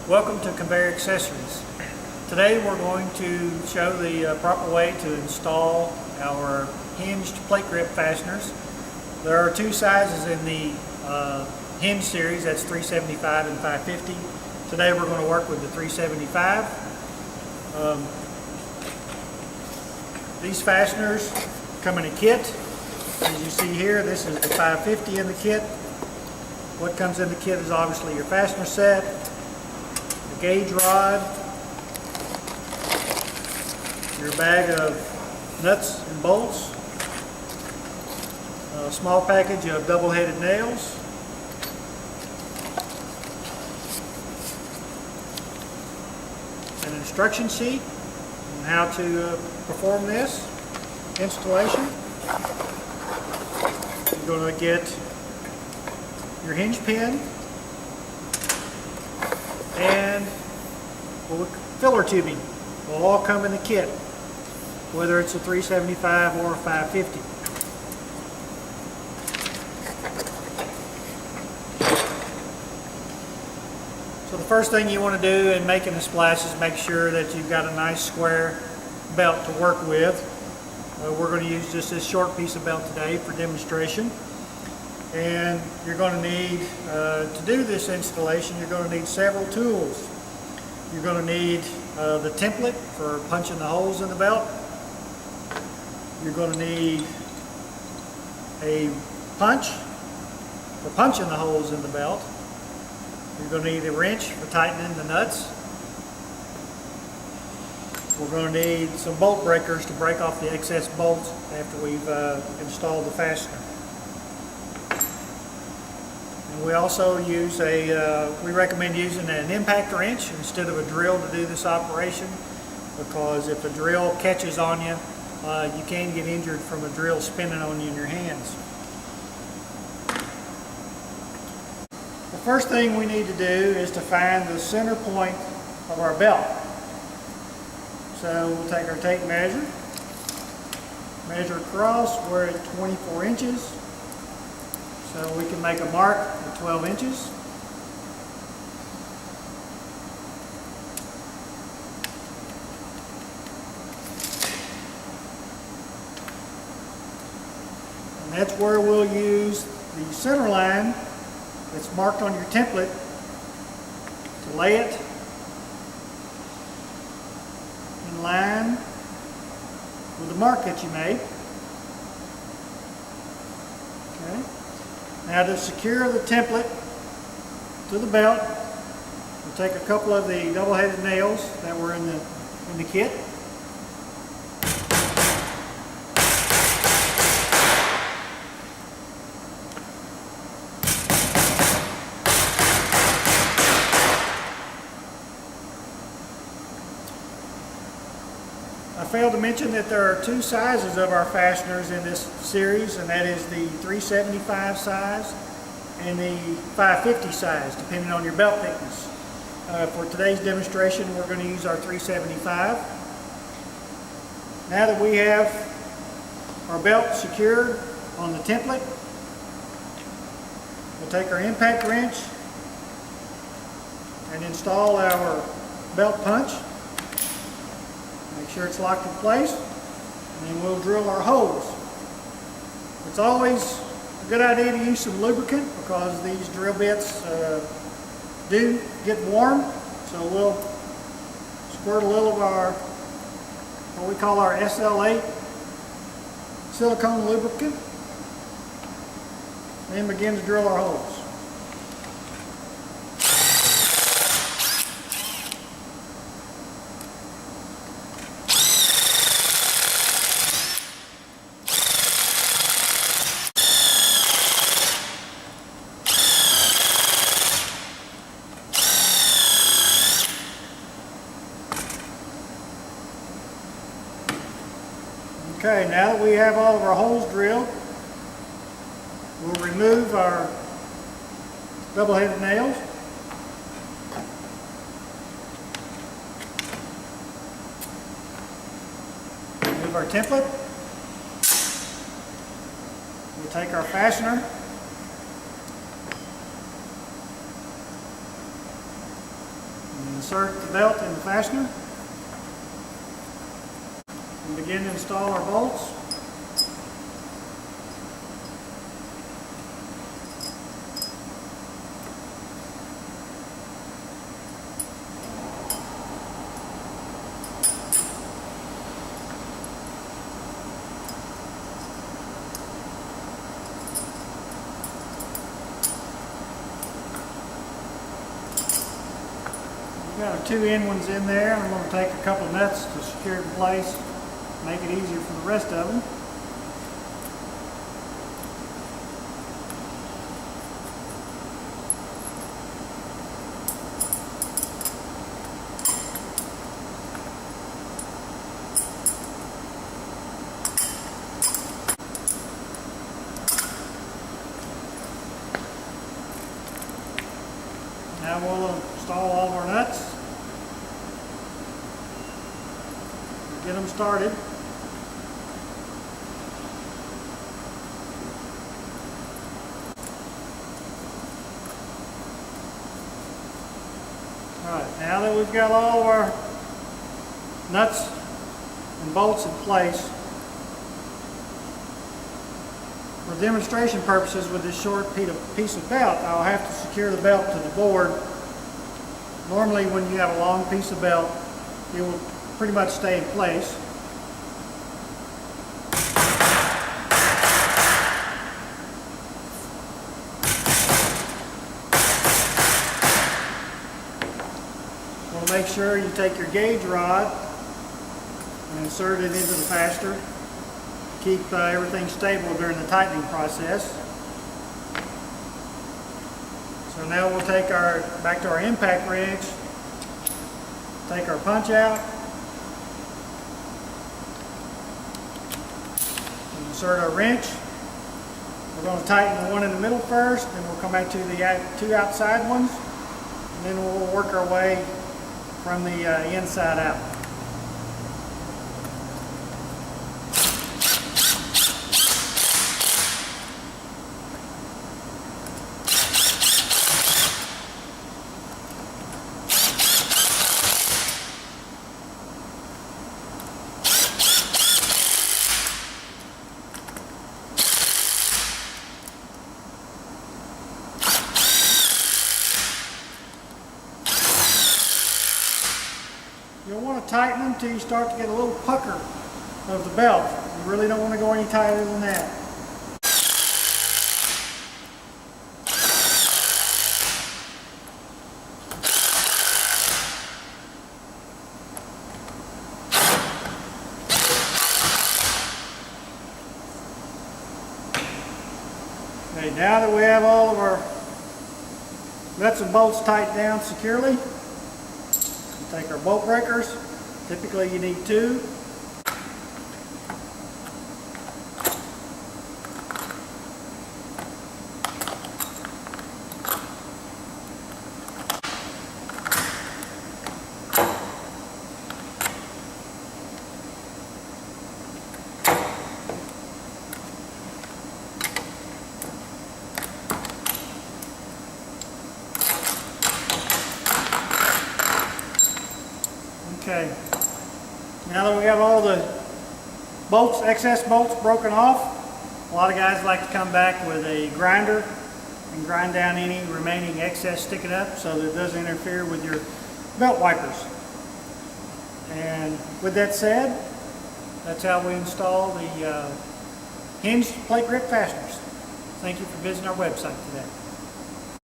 Welcome to Conveyor Accessories. Today we're going to show the proper way to install our hinged plate grip fasteners. There are two sizes in the hinge series, that's 375 and 550. Today we're going to work with the 375. These fasteners come in a kit. As you see here, this is the 550 in the kit. What comes in the kit is obviously your fastener set, the gauge rod, your bag of nuts and bolts, a small package of double-headed nails, an instruction sheet on how to perform this installation. You're going to get your hinge pin and filler tubing will all come in the kit, whether it's a 375 or a 550. So the first thing you want to do in making a splash is make sure that you've got a nice square belt to work with. We're going to use just this short piece of belt today for demonstration. And you're going to need, to do this installation, you're going to need several tools. You're going to need the template for punching the holes in the belt. You're going to need a punch for punching the holes in the belt. You're going to need a wrench for tightening the nuts. We're going to need some bolt breakers to break off the excess bolts after we've installed the fastener. And we also use we recommend using an impact wrench instead of a drill to do this operation, because if a drill catches on you, you can get injured from a drill spinning on you in your hands. The first thing we need to do is to find the center point of our belt. So we'll take our tape measure, measure across, we're at 24 inches. So we can make a mark at 12 inches. And that's where we'll use the center line that's marked on your template to lay it in line with the mark that you made. Okay. Now to secure the template to the belt, we'll take a couple of the double-headed nails that were in the kit. I failed to mention that there are two sizes of our fasteners in this series, and that is the 375 size and the 550 size, depending on your belt thickness. For today's demonstration, we're going to use our 375. Now that we have our belt secured on the template, we'll take our impact wrench and install our belt punch. Make sure it's locked in place, and then we'll drill our holes. It's always a good idea to use some lubricant because these drill bits do get warm, so we'll squirt a little of our, what we call our SL8 silicone lubricant, and then begin to drill our holes. Okay, now that we have all of our holes drilled, we'll remove our double-headed nails. Remove our template. We'll take our fastener and Insert the belt in the fastener and begin to install our bolts. We've got our 2 end ones in there. I'm going to take a couple nuts to secure it in place, make it easier for the rest of them. Now we'll install all of our nuts. Get them started. Alright, now that we've got all of our nuts and bolts in place, for demonstration purposes with this short piece of belt, I'll have to secure the belt to the board. Normally when you have a long piece of belt, it will pretty much stay in place. Want to make sure you take your gauge rod and insert it into the fastener. Keep everything stable during the tightening process. So now we'll take back to our impact wrench, take our punch out, insert our wrench. We're going to tighten the one in the middle first, then we'll come back to the 2 outside ones, and then we'll work our way from the inside out. You'll want to tighten them until you start to get a little pucker of the belt. You really don't want to go any tighter than that. Okay, now that we have all of our nuts and bolts tightened down securely, take our bolt breakers. Typically you need 2. Okay, now that we have all the bolts, excess bolts broken off, a lot of guys like to come back with a grinder and grind down any remaining excess sticking up so that it doesn't interfere with your belt wipers. And with that said, that's how we install the Hinged Plategrip fasteners. Thank you for visiting our website today.